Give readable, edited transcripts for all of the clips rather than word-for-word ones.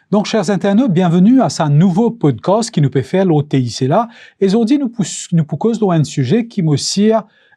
Donc, chers internautes, bienvenue à ce nouveau podcast qui nous peut faire l'OTIC là. Et aujourd'hui, nous causons un sujet qui m'aussi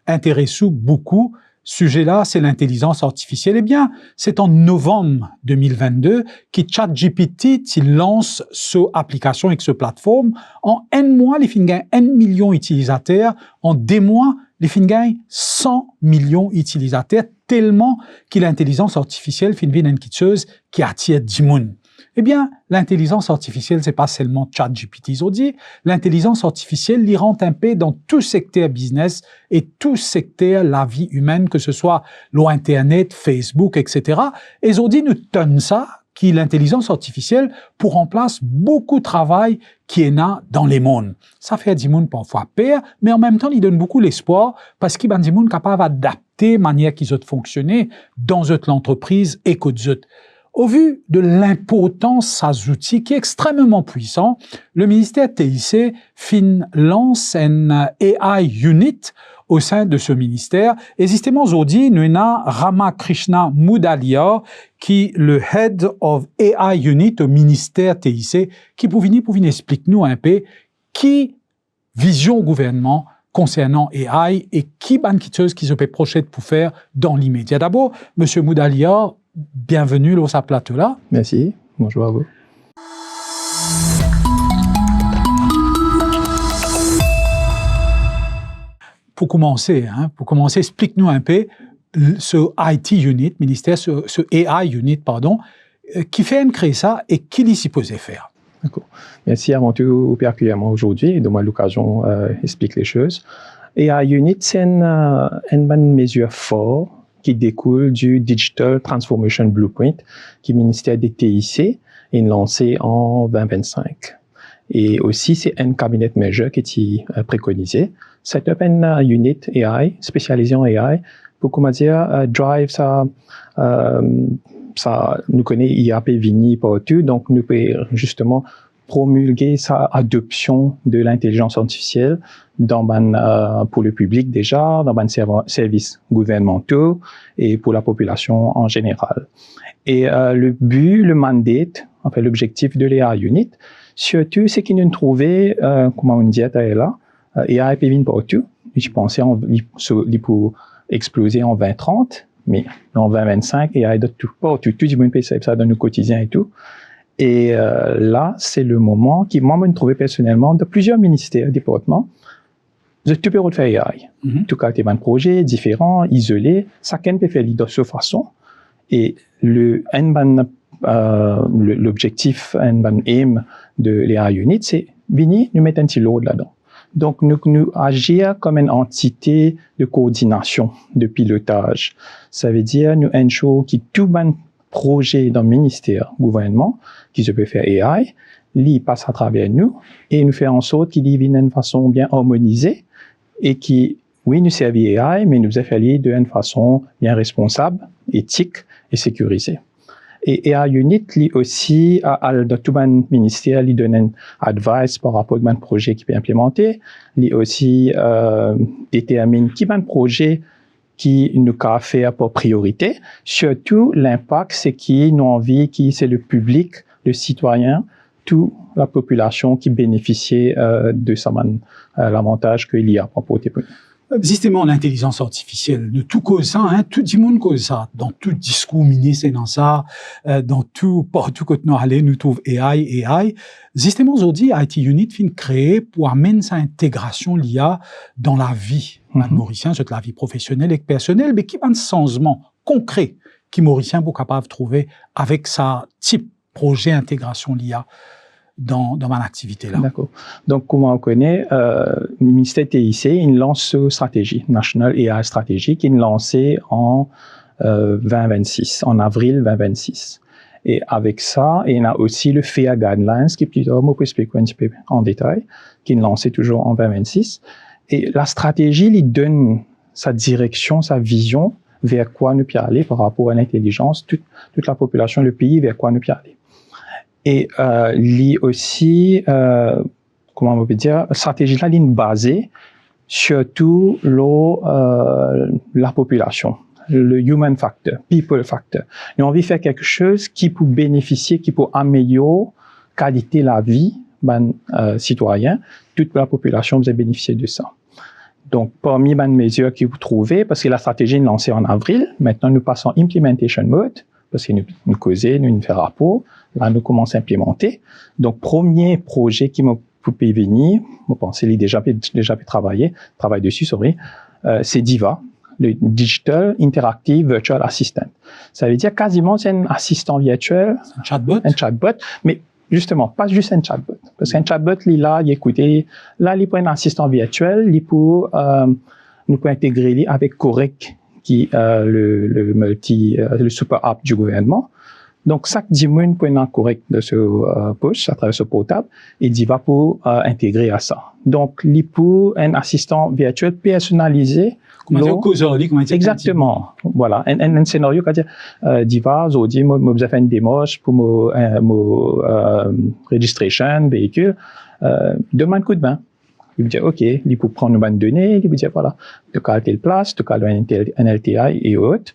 intéresse beaucoup. Ce sujet-là, c'est l'intelligence artificielle. Eh bien, c'est en novembre 2022 que ChatGPT lance cette application avec cette plateforme. En un mois, les fins gagnent 1 million d'utilisateurs. En 2 mois, les fins gagnent 100 millions d'utilisateurs, tellement que l'intelligence artificielle fait une chose qui attire du monde. Eh bien, l'intelligence artificielle, c'est pas seulement ChatGPT, aujourd'hui. L'intelligence artificielle l'y rentre un peu dans tout secteur business et tout secteur la vie humaine, que ce soit l'Internet, Facebook, etc. Et aujourd'hui, nous tenons ça, qui l'intelligence artificielle pour remplacer beaucoup de travail qui est là dans les mondes. Ça fait du monde parfois peur, mais en même temps, il donne beaucoup l'espoir parce qu'il y a du monde capable d'adapter la manière qu'ils ont fonctionné dans l'entreprise et qu'aux autres. Au vu de l'importance de ces outils qui est extrêmement puissant, le ministère TIC lance un AI Unit au sein de ce ministère. Et justement, aujourd'hui, nous avons Ramakrishna Mudalia, qui est le Head of AI Unit au ministère TIC, qui pour venir expliquer nous un peu qui vision au gouvernement concernant AI et qui bonne chose qui se peut projeter pour faire dans l'immédiat. D'abord, Monsieur Mudalia, bienvenue dans sa plateau là. Merci, bonjour à vous. Pour commencer, explique-nous un peu ce IT Unit, ministère, ce AI Unit, pardon, qui fait créer ça et qui l'y supposé faire. D'accord. Merci avant tout particulièrement aujourd'hui et de moi l'occasion d'expliquer les choses. AI Unit, c'est une bonne mesure forte qui découle du Digital Transformation Blueprint qui le ministère des TIC est lancé en 2025. Et aussi, c'est un cabinet majeur qui est préconisé. C'est une unit AI, spécialisée en AI, pour, comment dire, drive ça, nous connaît IAP Vini partout, donc nous pouvons justement promulguer sa adoption de l'intelligence artificielle pour le public déjà, dans les services gouvernementaux et pour la population en général. Et le but, le mandate, enfin l'objectif de l'AI Unit, surtout, c'est qu'il nous trouvait, comment on dit là, AI Pevin partout. Je pensais pour exploser en 2030, mais en 2025, AI de tout partout, tout le monde peut ça dans nos quotidiens et tout. Et là, c'est le moment qui, moi, me trouvais personnellement de plusieurs ministères, départements, de tout peut faire AI. En tout cas, il y a un projet différent, isolé, chacun peut faire de cette façon. Et l'objectif, un aim de l'AI Unit, c'est venir nous mettre un petit load là-dedans. Donc, nous agir comme une entité de coordination, de pilotage. Ça veut dire, nous, un show qui tout bon projet dans le ministère, gouvernement, qui se peut faire AI, lui passe à travers nous et nous fait en sorte qu'il y vienne d'une façon bien harmonisée et qui, oui, nous servent AI, mais nous a fait d'une façon bien responsable, éthique et sécurisée. Et AI Unit, lui aussi, dans tout le ministère, lui donne une advice par rapport à un projet qui peut implémenter. Lui aussi, détermine qui est un projet qui nous a fait pour priorité. Surtout, l'impact, c'est qui nous envie, qui c'est le public, le citoyen, toute la population qui bénéficiait de l'avantage qu'il y a pour apporter. Justement, l'intelligence artificielle, de tout cause ça, tout le monde cause ça. Dans tout discours ministre, c'est dans ça, dans tout, partout que nous allons, nous trouve AI. Justement, aujourd'hui, IT Unit fin créé pour amener sa intégration l'IA dans la vie mauricien, c'est la vie professionnelle et personnelle, mais qui a un changement concret qui mauricien pour capable de trouver avec sa type projet intégration l'IA dans mon activité là. D'accord. Donc, comme on connaît, le ministère TIC, il lance une stratégie, National AI Strategy, qui est lancée en 2026, en avril 2026. Et avec ça, il y a aussi le FAIR Guidelines, qui est plutôt, moi, je peux expliquer un petit peu en détail, qui est lancé toujours en 2026. Et la stratégie, il donne sa direction, sa vision vers quoi nous pouvons aller par rapport à l'intelligence, toute la population, le pays, vers quoi nous pouvons aller. Et lui aussi, comment on peut dire, stratégie là, il est basée surtout la population, le human factor, people factor. Nous avons envie de faire quelque chose qui peut bénéficier, qui peut améliorer la qualité de la vie des citoyens. Toute la population vous a bénéficié de ça. Donc, parmi les mesures que vous trouvez, parce que la stratégie est lancée en avril, maintenant nous passons en implementation mode, parce que nous causons, nous faisons rapport, là nous commençons à implémenter. Donc, premier projet qui me peut venir, je pense qu'il déjà travaille dessus, c'est DIVA, le Digital Interactive Virtual Assistant. Ça veut dire quasiment c'est un assistant virtuel, un chatbot, mais justement, pas juste un chatbot. Parce qu'un chatbot, il peut un assistant virtuel, nous peut intégrer avec Correct, qui est le super app du gouvernement. Donc, chaque 10 000 peut être correct de ce push à travers ce portable et DIVA pour intégrer à ça. Donc, il peut un assistant virtuel personnalisé. Exactement. Voilà. Un scénario qui dit, DIVA, aujourd'hui, moi, j'ai fait une démarche pour mon registration, véhicule, donne-moi un coup de main. Il vous dit, OK, il peut prendre une données, il vous dit, voilà, tu as telle place, tu as un LTI et autres.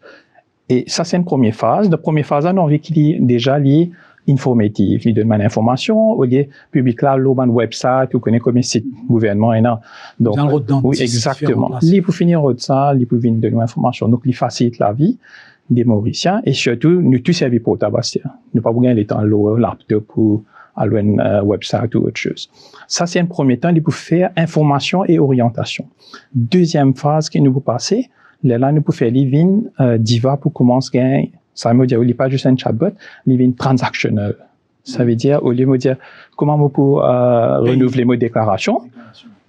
Et ça, c'est une première phase. La première phase, on a envie qu'il y ait déjà lié informatif, il donne l'information, au lieu public là, l'open website, vous connaissez comme site gouvernement et non. Donc, oui, exactement. Il peut finir de ça, il peut venir de nos informations. Donc, il facilite la vie des Mauriciens et surtout, nous tous servis pour tabasser. Nous pas besoin les temps le laptop ou aller un website ou autre chose. Ça, c'est un premier temps, il peut faire information et orientation. Deuxième phase que nous pouvons passer, là, nous pouvons faire l'IVIN DIVA pour commencer à gagner. Ça veut dire, il n'est pas juste un chatbot, l'IVIN transactionnel. Ça veut dire, au lieu de dire, comment on peut renouveler mes déclarations.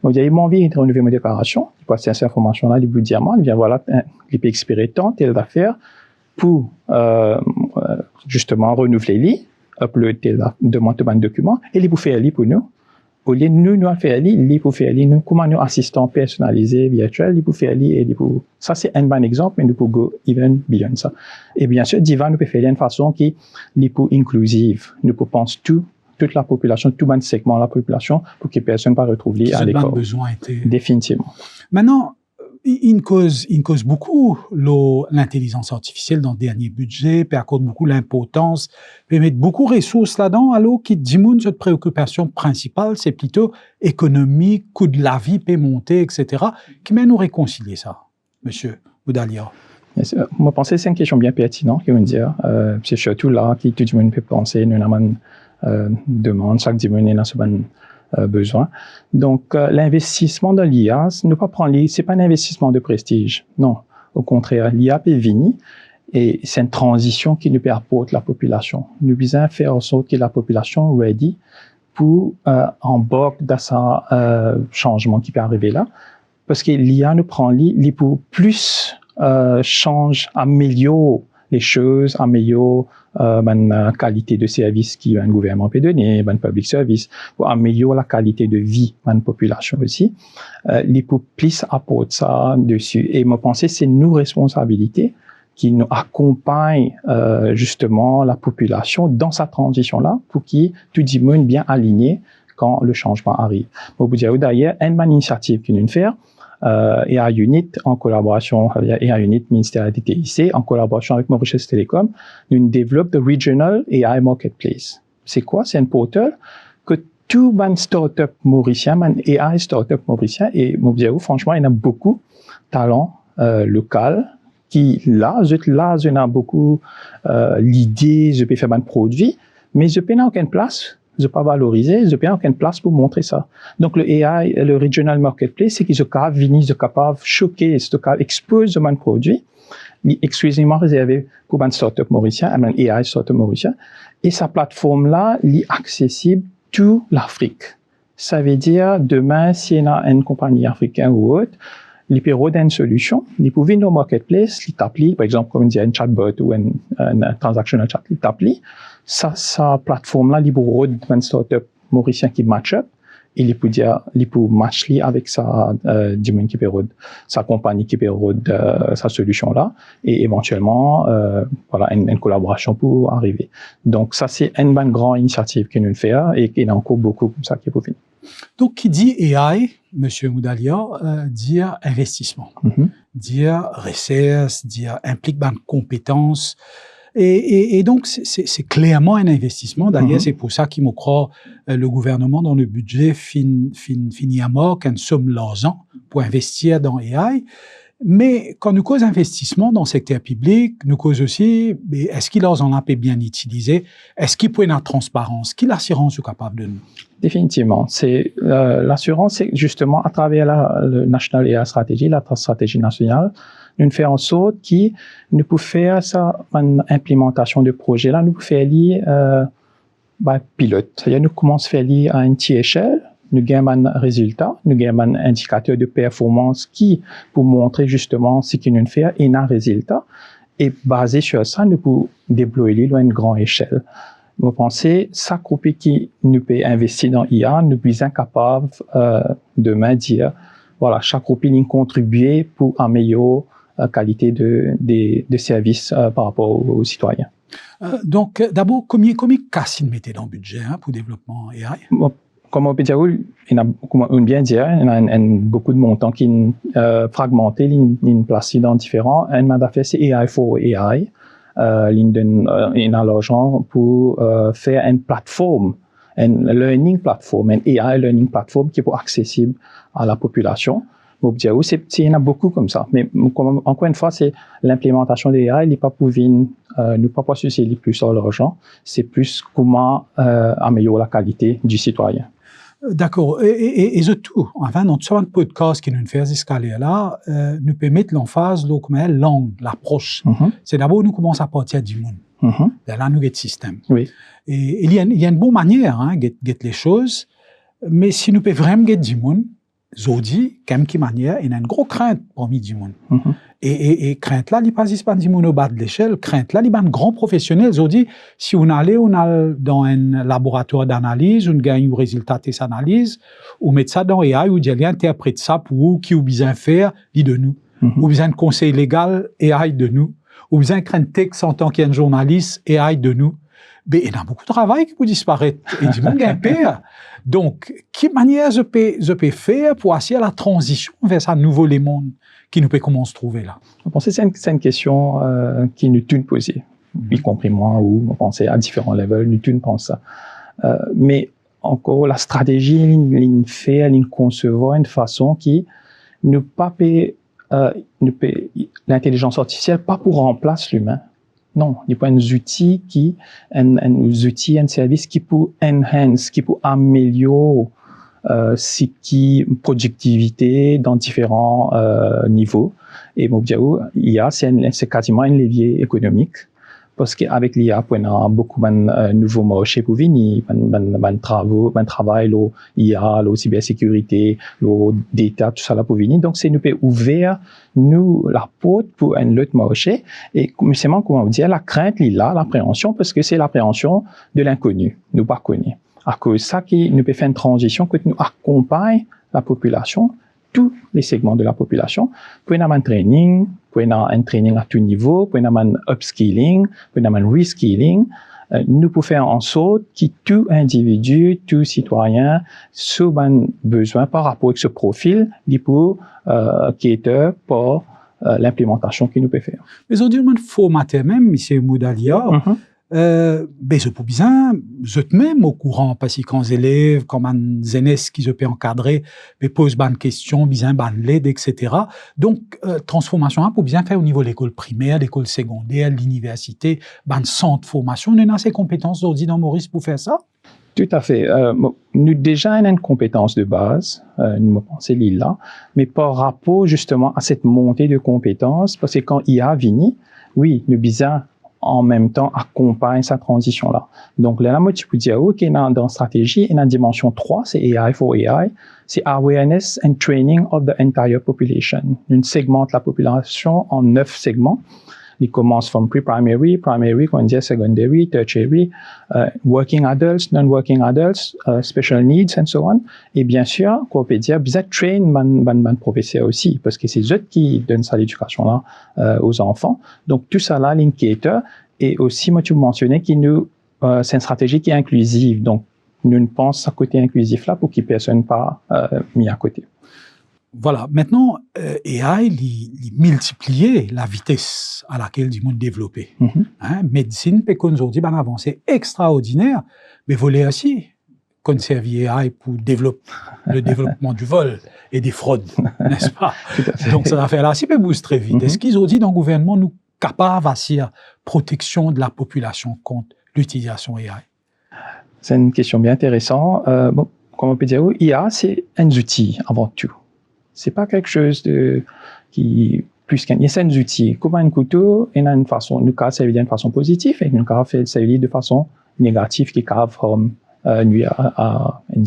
On dit, il m'a envie de renouveler mes déclarations. Il passe cette information-là, il peut dire, il vient, voilà, il peut expirer tant, telle affaire, pour, justement, renouveler l'IVIN, upload telle demande de document, et il peut faire l'IVIN pour nous. Au lieu de nous faire l'IVIN, il peut faire l'IVIN, comment nous, assistants personnalisés, virtuels, il peut faire l'IVIN, et ça, c'est un bon exemple, mais nous pouvons go even beyond ça. Et bien sûr, DIVA, nous peut faire d'une façon qui est inclusive. Nous pouvons penser toute la population, tout un segment de la population, pour que personne ne retrouve l'IVIN à l'école. Définitivement. Maintenant, il cause beaucoup l'intelligence artificielle dans le dernier budget, puis accorde beaucoup l'importance, puis mettre beaucoup de ressources là-dedans, alors qui dit cette préoccupation principale, c'est plutôt économique, coût de la vie, paie monter, etc. Qui mène nous réconcilier ça, monsieur Boudalia? Moi, je pense que c'est une question bien pertinente, que vous dire. C'est surtout là que tout le monde peut penser, nous avons une demande, chaque dimanche, nous avons besoin. Donc, l'investissement dans l'IA, ne pas prendre l'IA, c'est pas un investissement de prestige. Non. Au contraire, l'IA peut venir et c'est une transition qui nous apporte la population. Nous devons faire en sorte que la population ready pour embarquer dans ce changement qui peut arriver là. Parce que l'IA nous prend l'IA pour plus change, améliore les choses, améliore la qualité de service qu'un gouvernement peut donner, un public service, pour améliorer la qualité de vie de la population aussi. Les pour plus apporter ça dessus. Et moi, penser c'est nos responsabilités qui nous accompagnent justement la population dans sa transition-là pour qu'il tout le monde bien aligné quand le changement arrive. Moi, vous dire d'ailleurs, une initiative que nous faisons, AI Unit en collaboration avec AI Unit ministère des TIC en collaboration avec Mauritius Telecom, nous développons le Regional AI Marketplace. C'est quoi? C'est un portal que tout les startup mauricien, les AI startup mauricien, et moi vous franchement il y a beaucoup de talent local qui là on a beaucoup l'idée je peux faire un produit mais je peux n'a aucune place. Je pas valoriser, je peux aucune place pour montrer ça. Donc le AI, le Regional Marketplace, c'est qu'ils sont capables de venir, ils sont capables de choquer, ils sont capables d'exposer un produit, exclusivement réservé pour une startup mauricien, un AI startup mauricien. Et sa plateforme-là, elle est accessible toute l'Afrique. Ça veut dire, demain, s'il y a une compagnie africaine ou autre, il peut avoir une solution, il peut venir au marketplace, il t'appelle, par exemple, comme on dit, un chatbot ou un transactional chat, il t'appelle. Sa plateforme-là, il peut avoir une startup mauricien qui match up, et il peut match avec sa compagnie qui peut avoir sa solution-là, et éventuellement, voilà, une collaboration pour arriver. Donc, ça, c'est une bonne grande initiative que nous faisons, et il y a encore beaucoup comme ça qui est pour finir. Donc, qui dit AI, Monsieur Moudalia, dit investissement, dit recherche, dit implique ben, compétences. Et donc, c'est clairement un investissement. D'ailleurs, c'est pour ça qu'il me croit le gouvernement dans le budget finit à mort qu'une somme l'argent pour investir dans AI. Mais quand nous cause investissement dans le secteur public, nous cause aussi, est-ce qu'il en a bien utilisé? Est-ce qu'il peut y avoir transparence? Qui l'assurance est capable de nous? Définitivement. C'est l'assurance, c'est justement à travers le National AI Strategy, la stratégie nationale, nous faisons en sorte que nous pouvons faire ça, une implémentation de projet là, nous pouvons faire pilote. C'est-à-dire nous commençons à faire à une petite échelle. Nous gagnons un résultat, nous gagnons un indicateur de performance qui, pour montrer justement ce que nous faisons et un résultat. Et basé sur ça, nous pouvons déployer à une grande échelle. Nous pensons, ça groupe qui nous peut investir dans IA, nous sommes capables demain dire, voilà, chaque groupe contribue pour améliorer la qualité de services par rapport aux citoyens. Donc, d'abord, combien de cas vous mettez dans le budget pour le développement AI? Comme on peut dire, il y a bien dire, il y a beaucoup de montants qui sont fragmentés, ils placés dans différents. Un mandat fait, c'est AI for AI. Il a l'argent pour faire une plateforme, une learning platform, une AI learning platform qui est accessible à la population. On peut dire, il y en a beaucoup comme ça. Mais encore une fois, c'est l'implémentation des AI, il n'est pas pour ne pas susciter plus sur l'argent. C'est plus comment améliorer la qualité du citoyen. D'accord. Et tout, enfin, dans tout ce podcast qui nous fait jusqu'à là, nous peut mettre l'emphase sur langue, l'approche. C'est d'abord, nous commençons à partir du monde. Là, nous avons le système. Oui. Et il y a une bonne manière, de get les choses, mais si nous pouvons vraiment get du monde, Zodi, comme qui manière, il y a une grosse crainte parmi du monde. Et crainte là, il pas du monde au bas de l'échelle, crainte là, il y a un grand professionnel. Zodi, si on allait dans un laboratoire d'analyse, on gagne un résultat de cette analyse, on met ça dans AI, ou dit, interprète ça pour vous, qui ou besoin faire, dit de nous. Ou besoin de conseil légal, AI de nous. Ou besoin de texte en tant qu'un journaliste, AI de nous. Mais il y a beaucoup de travail qui peut disparaître. Et du monde gagne pire. Donc, quelle manière je peux faire pour assurer la transition vers ce nouveau monde qui nous peut comment se trouver là? Je pense que c'est une question qui nous tue poser, y compris moi, ou on pensait à différents levels, nous tue pense ça. Mais encore, la stratégie, elle concevoir une façon qui ne pas l'intelligence artificielle pas pour remplacer l'humain. Non, il y a des outils un service qui peut enhance, qui peut améliorer productivité dans différents niveaux. Et l'IA, c'est quasiment un levier économique. Parce qu'avec l'IA, on a beaucoup de nouveaux marchés pour venir, travail, l'IA, la cybersécurité, le data, tout ça là pour venir. Donc, c'est nous peut ouvrir la porte pour un autre marché. Et c'est comment on dit, la crainte, l'appréhension, parce que c'est l'appréhension de l'inconnu, nous pas connu. À cause de ça, nous peut faire une transition que nous accompagne la population, tous les segments de la population, pour un training, pour un training à tout niveau, pour un upskilling, pour un reskilling. Nous pouvons faire en sorte que tout individu, tout citoyen, sous un besoin par rapport à ce profil, il peut quitter pour l'implémentation qu'il nous peut faire. Mais on dit que formater même, M. Moudalia, je peux bien, je te même au courant, parce que quand les élèves, comme un jeunesse qui se peut encadrer, posent des questions, bien l'aide, etc. Donc, transformation, pour bien faire au niveau de l'école primaire, l'école secondaire, l'université, centre de formation, on a ces compétences aujourd'hui dans Maurice pour faire ça? Tout à fait. Nous déjà avons une compétence de base, nous pensons là, mais par rapport justement à cette montée de compétences, parce que quand IA vient, oui, nous besoin en même temps accompagne sa transition-là. Donc, là, moi, tu peux dire, OK, dans la stratégie, dans la dimension 3, c'est AI for AI, c'est Awareness and Training of the Entire Population. On segmente la population en 9 segments. Il commence from pre-primary, primary, secondary, tertiary, working adults, non-working adults, special needs, and so on. Et bien sûr, qu'on peut dire, bien train man professeur aussi, parce que c'est eux qui donnent ça l'éducation là aux enfants. Donc tout ça là, l'indicateur. Et aussi, moi tu mentionnais c'est une stratégie qui est inclusive. Donc nous ne pensons à côté inclusif là pour que personne pas mis à côté. Voilà. Maintenant, AI, il multiplier la vitesse à laquelle du monde développé. Hein, médecine peut aujourd'hui une avancée extraordinaire, mais voler aussi conserver AI pour le développement du vol et des fraudes, n'est-ce pas? Donc, ça va faire là, si peut booster très vite. Est-ce qu'ils ont dit dans le gouvernement, nous, capables d'assurer protection de la population contre l'utilisation AI? C'est une question bien intéressante. Bon, comme on peut dire, IA, c'est un outil avant tout. C'est pas quelque chose qui plus qu'un. C'est un outil. Comme un couteau, il y a une façon, nous cas servir d'une façon positive et nous cas fait servir de façon négative qui cave nuire à un.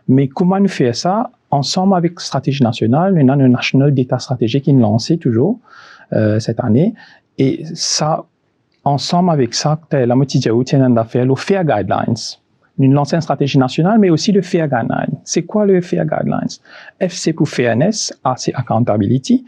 Mais comment nous faire ça ensemble avec stratégie nationale? Nous avons un national data stratégie qui est lancé toujours cette année et ça ensemble avec ça, la moitié de d'affaires, le FAIR Guidelines. Nous lançons une stratégie nationale, mais aussi le FAIR Guidelines. C'est quoi le FAIR Guidelines? F, c'est pour Fairness, A, c'est Accountability,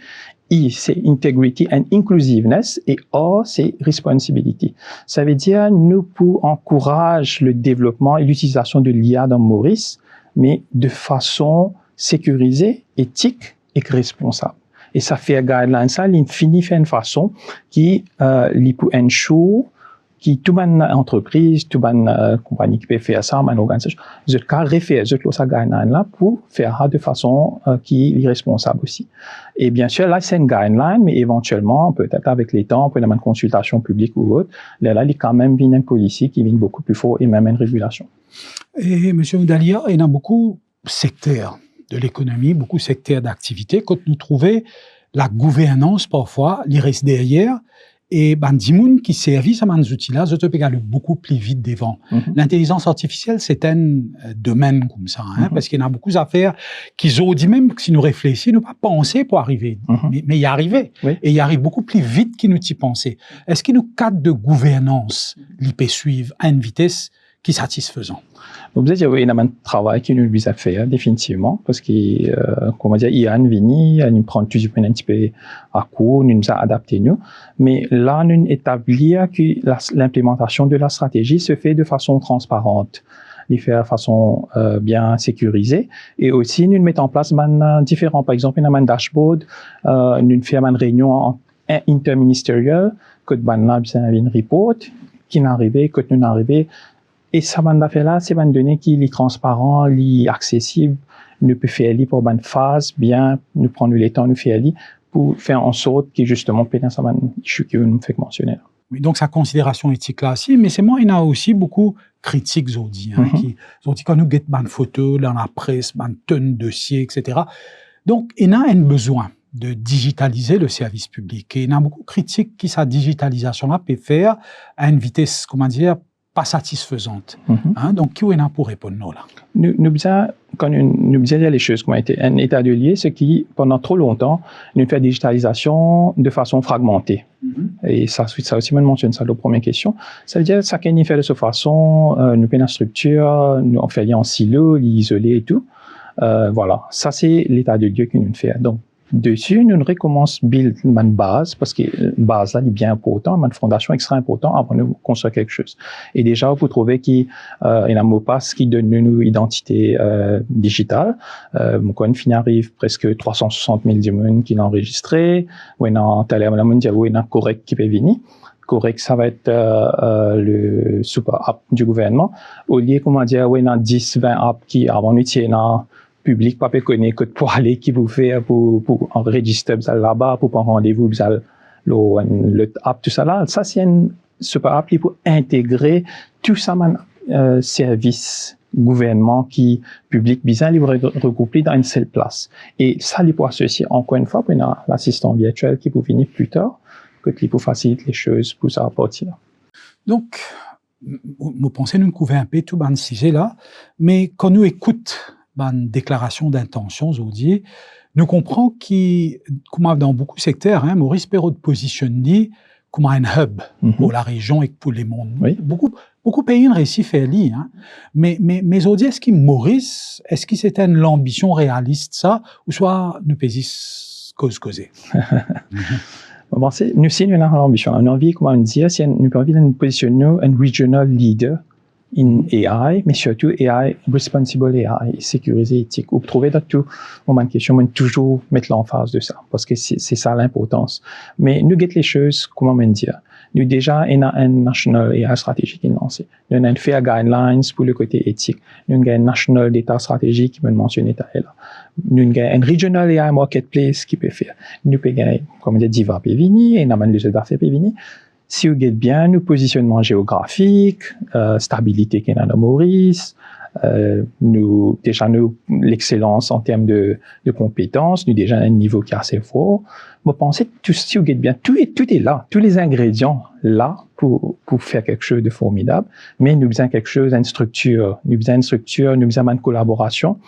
I, c'est Integrity and Inclusiveness, et O, c'est Responsibility. Ça veut dire, nous, pour encourager le développement et l'utilisation de l'IA dans Maurice, mais de façon sécurisée, éthique et responsable. Et ça fait guideline ça, il finit faire une façon qui pour ensure qui toute une entreprise, toute une compagnie qui peut faire ça, une organisation, je cas réfère ça guideline là pour faire ça de façon qui est responsable aussi. Et bien sûr là c'est une guideline, mais éventuellement peut-être avec les temps, pour une consultation publique ou autre, là il y a quand même une policy qui vient beaucoup plus fort et même une régulation. Et Monsieur Oudalia, il y a beaucoup de secteurs de l'économie, beaucoup de secteurs d'activité, quand nous trouvons la gouvernance parfois, il reste derrière, et des gens qui servent à ces outils-là, je peux aller beaucoup plus vite devant. L'intelligence artificielle, c'est un domaine comme ça, hein, parce qu'il y a beaucoup d'affaires qu'ils ont dit même que si nous réfléchissons, nous pas penser pour arriver, mais y arriver. Oui. Et y arrive beaucoup plus vite qu'ils nous y penser. Est-ce qu'il nous cadre de gouvernance, l'IP suivre à une vitesse qui est satisfaisant? Vous dites, il y a un travail qui nous a fait, définitivement, parce que, comment dire, Ian vini, nous prend toujours un petit peu à court, nous a adapté nous. Mais là, nous établir que l'implémentation de la stratégie se fait de façon transparente, les faire de façon bien sécurisée. Et aussi, nous mettons en place différents, par exemple, un dashboard, nous faisons une réunion interministérielle, que nous avons une report, qui n'est arrivé, que nous arrivé. Et ça va faire là, c'est une donnée qui est transparent, qui accessible, nous peut faire pour une phase bien, nous prendre le temps, nous faire pour faire en sorte que justement, peut-être ça va que nous fait mentionner. Oui, donc sa considération éthique là aussi, mais c'est moi, il y a aussi beaucoup de critiques aujourd'hui, hein, qui ont dit quand nous guettons une photo dans la presse, une tonne de dossiers, etc. Donc, il y a un besoin de digitaliser le service public. Et il y a beaucoup de critiques qui sa digitalisation-là peut faire à une vitesse, comment dire, pas satisfaisante. Hein? Donc, qui est là pour répondre nous, là? Nous disons les choses qui ont été un état de lieu, ce qui, pendant trop longtemps, nous fait digitalisation de façon fragmentée. Et ça aussi, me mentionne ça, la première question. Ça veut dire, ça qu'on fait de cette façon, nous payons la structure, nous on fait en silo, isolé et tout. Voilà. Ça, c'est l'état de lieu que nous fait. Donc, dessus, nous recommençons à build une base, parce que la base là est bien importante, une fondation extra importante avant de construire quelque chose. Et déjà, vous trouvez qu'il y a un mot passe qui donne une identité digitale. Quand on arrive presque 360 000 diamants qui l'ont enregistré, ou il y a un correct qui peut venir. Correct, ça va être le super app du gouvernement. Au lieu, comment dire, il y a 10, 20 apps qui, avant, nous tiennent public, pas connaître que pour aller qui vous fait pour enregistrer là-bas, pour prendre rendez-vous, le app, tout ça là. Ça, c'est une super app pour intégrer tout ça, service gouvernement qui public bizarre, il va regrouper dans une seule place. Et ça, il peut associer encore une fois, puis l'assistant virtuel qui peut venir plus tard, que il peut faciliter les choses pour ça partir. Donc, vous pensez nous couvrir un peu tout ce sujet là, mais quand nous écoutons une déclaration d'intention, aujourd'hui, nous comprenons que, comme dans beaucoup de secteurs, hein, Maurice Perrault positionne comme un hub pour la région et pour les mondes. Oui. Beaucoup de pays ont réussi à faire ça. Hein. Mais aujourd'hui, est-ce que Maurice, est-ce que c'était l'ambition réaliste, ça, ou soit nous payons causer? Bon, nous, si nous avons l'ambition, on a envie, comment dire, si nous avons envie de nous positionner un regional leader in AI, mais surtout AI, responsible AI, sécurisé éthique. Vous trouvez dans tout moment de question, on toujours mettre l'emphase de ça, parce que c'est ça l'importance. Mais nous guettons les choses, comment me dire? Nous déjà, on a un national AI stratégique qui est lancé. Nous avons un fair guidelines pour le côté éthique. Nous avons un national data stratégique qui me mentionne là. Nous avons un regional AI marketplace qui peut faire. Nous avons, comme on dit, Diva Pévini, et nous avons les autres affaires Pévini. Si vous regardez bien, nous positionnement géographique, stabilité qu'il y a dans Maurice, nous l'excellence en termes de compétences, nous déjà un niveau qui est assez fort. Moi, pensez tout si vous regardez bien, tout est là, tous les ingrédients là pour faire quelque chose de formidable. Mais nous besoin quelque chose, une structure, nous besoin une collaboration.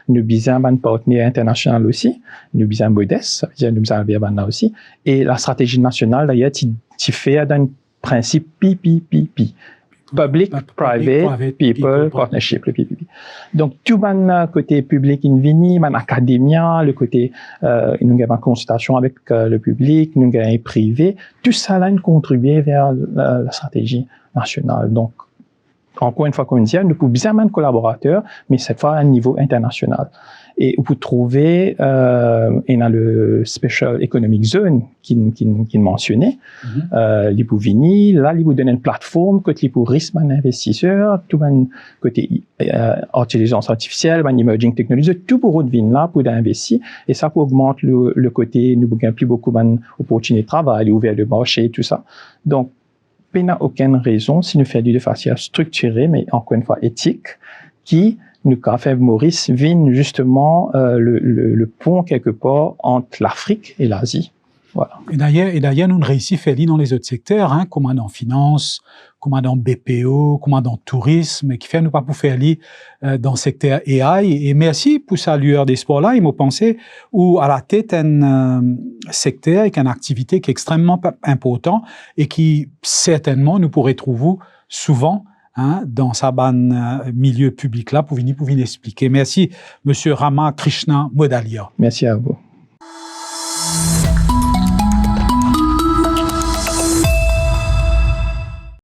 Nous besoin un partenaire international aussi, nous besoin modeste, ça veut dire nous besoin un aussi. Et la stratégie nationale, d'ailleurs, tu fais d'un principe PPP. Public, private, people, partnership, le PPP. Donc, tout le côté public invini, académia, le côté, nous avons une consultation avec le public, nous avons privé, tout ça là, nous contribue vers la stratégie nationale. Donc, encore une fois, comme on dit, nous pouvons bien de collaborateurs, mais cette fois à un niveau international. Et vous pouvez trouver, il y a le Special Economic Zone qui mentionnait, il peut venir, là, il vous donne une plateforme côté pour risque un investisseur, tout un côté intelligence artificielle, un emerging technology, tout pour venir là pour investir, et ça augmente le côté, nous avons plus beaucoup d'opportunités de travail, ouvert de marché, tout ça. Donc, il n'y a aucune raison, si nous faisons de façon structurée, mais encore une fois éthique, qui nous a fait Maurice vienne justement le pont quelque part entre l'Afrique et l'Asie. Voilà. Et d'ailleurs, nous réussissons à faire dans les autres secteurs, hein, comme dans finance, comme dans BPO, comme dans tourisme, qui fait nous pas pour faire dans le secteur AI. Et merci pour sa lueur d'espoir là. Il m'a pensé ou à la tête un secteur avec une activité qui est extrêmement important et qui certainement nous pourrait trouver souvent dans sa milieu public là pour venir expliquer. Merci, Monsieur Rama Krishna Modalia. Merci à vous.